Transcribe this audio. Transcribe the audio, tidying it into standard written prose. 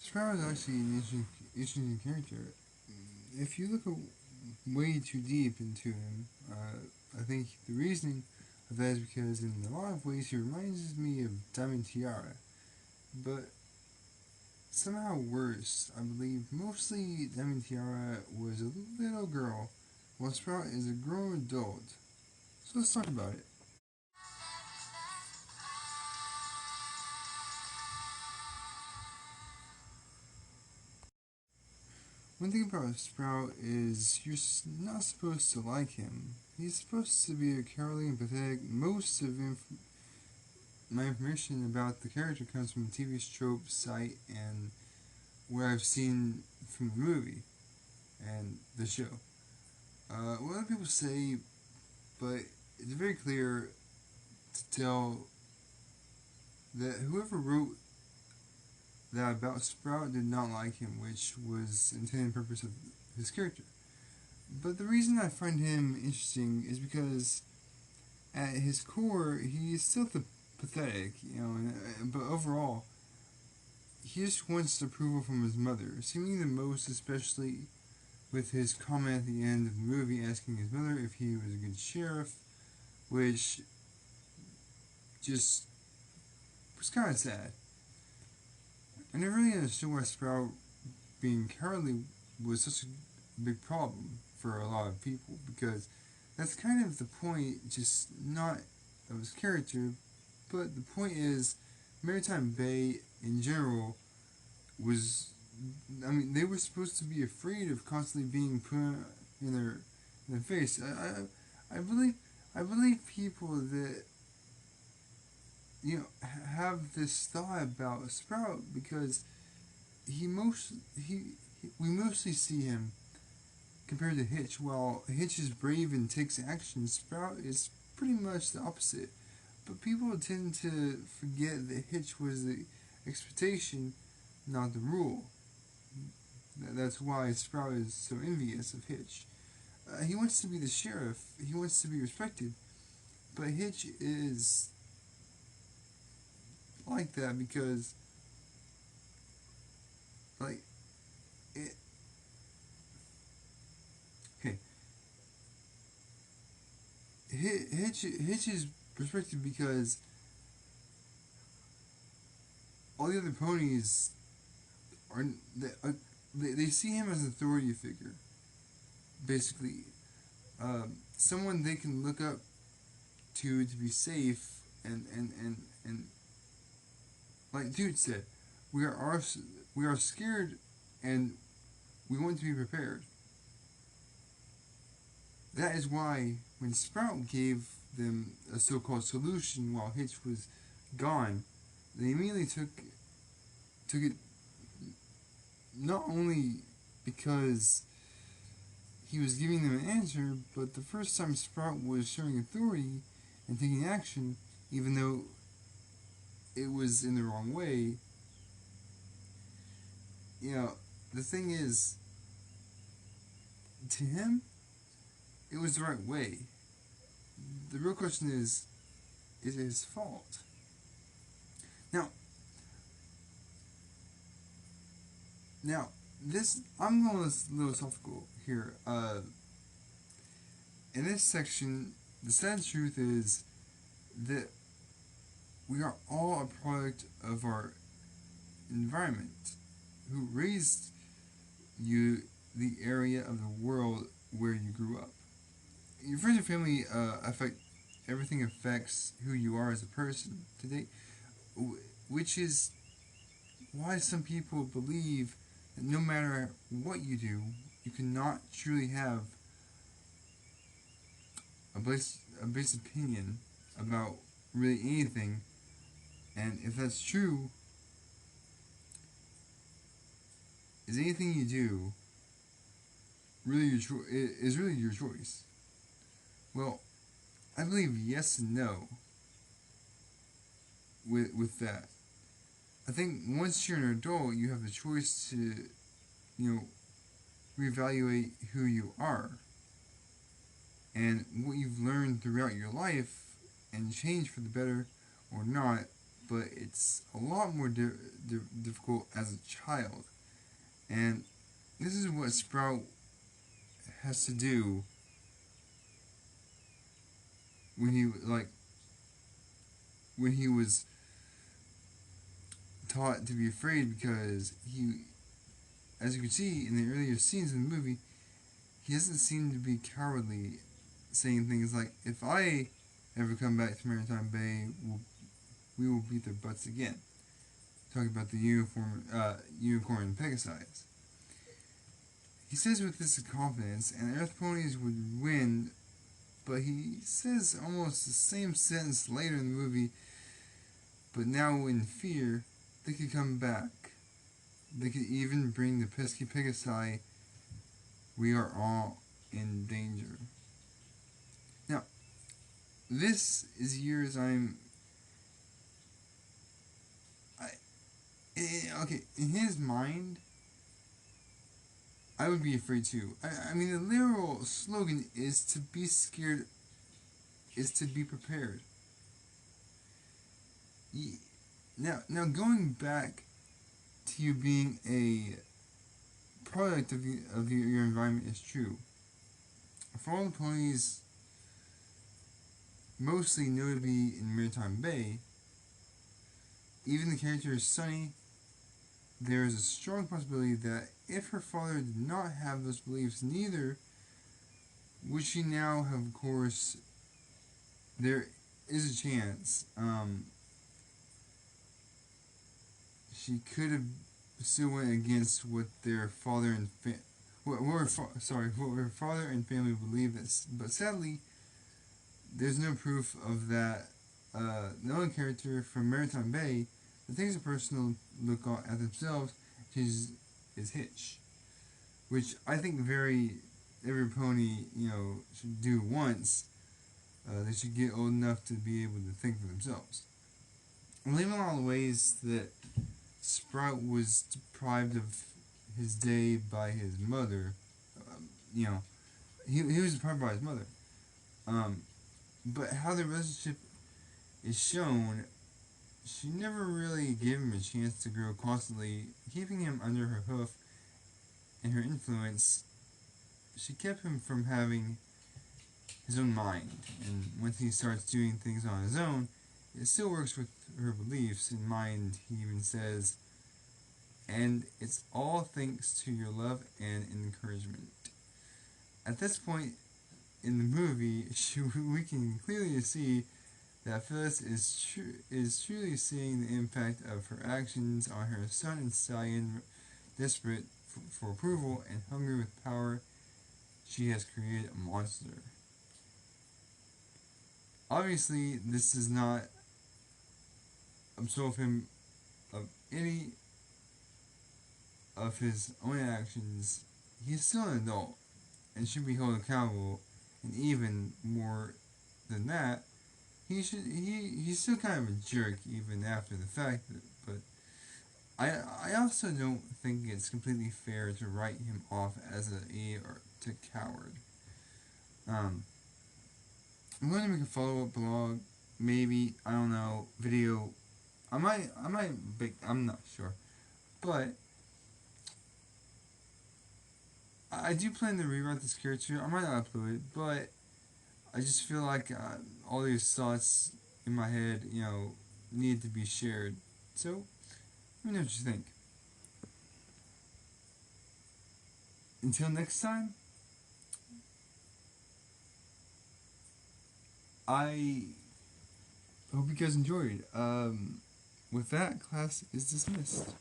Sprout is actually an interesting character. If you look way too deep into him, I think the reasoning of that is because in a lot of ways he reminds me of Diamond Tiara, but somehow worse. I believe mostly Diamond Tiara was a little girl, while Sprout is a grown adult. So let's talk about it. One thing about Sprout is you're not supposed to like him. He's supposed to be a cowardly and pathetic. Most of my information about the character comes from the TV trope site and what I've seen from the movie and the show. What other people say, but it's very clear to tell that whoever wrote that about Sprout did not like him, which was the intended purpose of his character. But the reason I find him interesting is because at his core, he is still pathetic, but overall, he just wants approval from his mother, seeming the most, especially with his comment at the end of the movie asking his mother if he was a good sheriff, which just was kind of sad. I never really understood why Sprout being cowardly was such a big problem for a lot of people because that's kind of the point, just not of his character, but the point is Maritime Bay in general was, I mean, they were supposed to be afraid of constantly being put in their face. I believe people that have this thought about Sprout because he most he we mostly see him compared to Hitch. While Hitch is brave and takes action, Sprout is pretty much the opposite. But people tend to forget that Hitch was the expectation, not the rule. That's why Sprout is so envious of Hitch. He wants to be the sheriff. He wants to be respected. But Hitch is like that because, like, it. Okay, Hitch is respected because all the other ponies are they see him as an authority figure, basically, someone they can look up to be safe and like Dude said, we are we are scared and we want to be prepared. That is why when Sprout gave them a so-called solution while Hitch was gone, they immediately took it not only because he was giving them an answer, but the first time Sprout was showing authority and taking action, even though it was in the wrong way. The thing is, to him, it was the right way. The real question is it his fault? Now, now, this I'm going a little philosophical here. In this section, the sad truth is that we are all a product of our environment, who raised you, the area of the world where you grew up. Your friends and family affect everything affects who you are as a person today, which is why some people believe that no matter what you do, you cannot truly have a base opinion about really anything. And if that's true, is anything you do really is really your choice? Well, I believe yes and no with that. I think once you're an adult, you have the choice to, know, reevaluate who you are and what you've learned throughout your life and change for the better or not but it's a lot more difficult as a child. And this is what Sprout has to do when he was taught to be afraid, because he, as you can see in the earlier scenes in the movie, he doesn't seem to be cowardly, saying things like, "If I ever come back to Maritime Bay, we will beat their butts again." Talking about the unicorn and Pegasi. He says with this confidence, and Earth ponies would win, but he says almost the same sentence later in the movie, but now in fear, they could come back. They could even bring the pesky Pegasi. We are all in danger. Now, this is years okay, in his mind, I would be afraid too. I mean, the literal slogan is to be scared, is to be prepared. Now going back to you being a product of your environment is true. For all the ponies, mostly notably in Maritime Bay, even the character Sunny, there is a strong possibility that if her father did not have those beliefs, neither would she now have. Of course, there is a chance she could have still went against what their father and what her father and family believed. But sadly, there's no proof of that. The only character from Maritime Bay that takes a personal look at themselves is Hitch, which I think every pony should do once. They should get old enough to be able to think for themselves. And even all the ways that Sprout was deprived of his day by his mother, he was deprived by his mother. But how the relationship is shown, she never really gave him a chance to grow, constantly keeping him under her hoof and her influence. She kept him from having his own mind, and once he starts doing things on his own, it still works with her beliefs in mind. He even says, "And it's all thanks to your love and encouragement." At this point in the movie, we can clearly see that Phyllis is truly seeing the impact of her actions on her son and stallion. Desperate for approval and hungry with power, she has created a monster. Obviously, this does not absolve him of any of his own actions. He is still an adult and should be held accountable, and even more than that, he's still kind of a jerk even after the fact. But I also don't think it's completely fair to write him off as a coward. I'm going to make a follow-up blog, maybe, I don't know, video. I might I'm not sure, but I do plan to rewrite this character. I might not upload it, but I just feel like all these thoughts in my head, need to be shared. So, let me know what you think. Until next time, I hope you guys enjoyed. With that, class is dismissed.